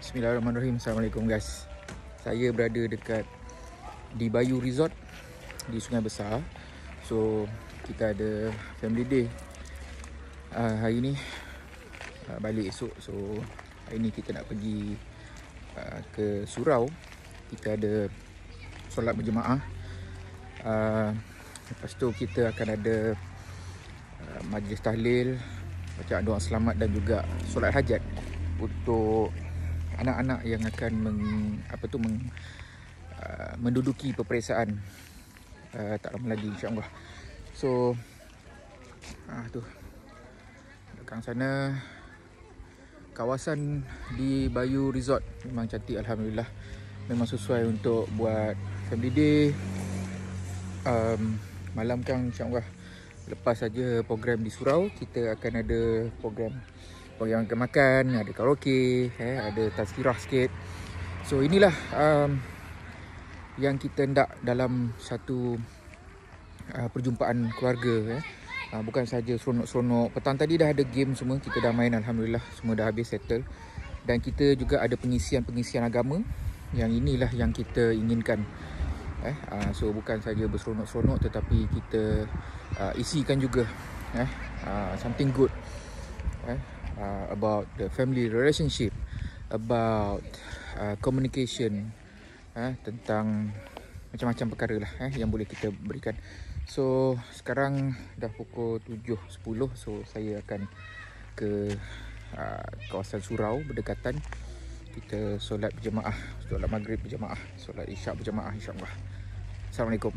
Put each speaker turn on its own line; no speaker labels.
Bismillahirrahmanirrahim. Assalamualaikum guys. Saya berada dekat di Bayu Resort di Sungai Besar. So kita ada family day hari ni, balik esok. So hari ni kita nak pergi ke surau. Kita ada solat berjemaah. Lepas tu kita akan ada majlis tahlil, bacaan doa selamat dan juga solat hajat untuk anak-anak yang akan menduduki peperiksaan tak lama lagi, insya-Allah. So tu belakang sana kawasan di Bayu Resort memang cantik, alhamdulillah. Memang sesuai untuk buat family day. Malam kan, insya-Allah, lepas saja program di surau, kita akan ada program makan, ada karaoke, ada tazkirah sikit. So inilah yang kita hendak dalam satu perjumpaan keluarga. Bukan saja seronok-seronok. Petang tadi dah ada game semua, kita dah main, alhamdulillah, semua dah habis settle. Dan kita juga ada pengisian agama. Yang inilah yang kita inginkan. So bukan saja berseronok-seronok, tetapi kita isikan juga something good. About the family relationship, about communication, tentang macam-macam perkara lah yang boleh kita berikan. So sekarang dah pukul 7.10. So saya akan ke kawasan surau berdekatan. Kita solat berjemaah, solat maghrib berjemaah, solat isyak berjemaah, insya-Allah. Assalamualaikum.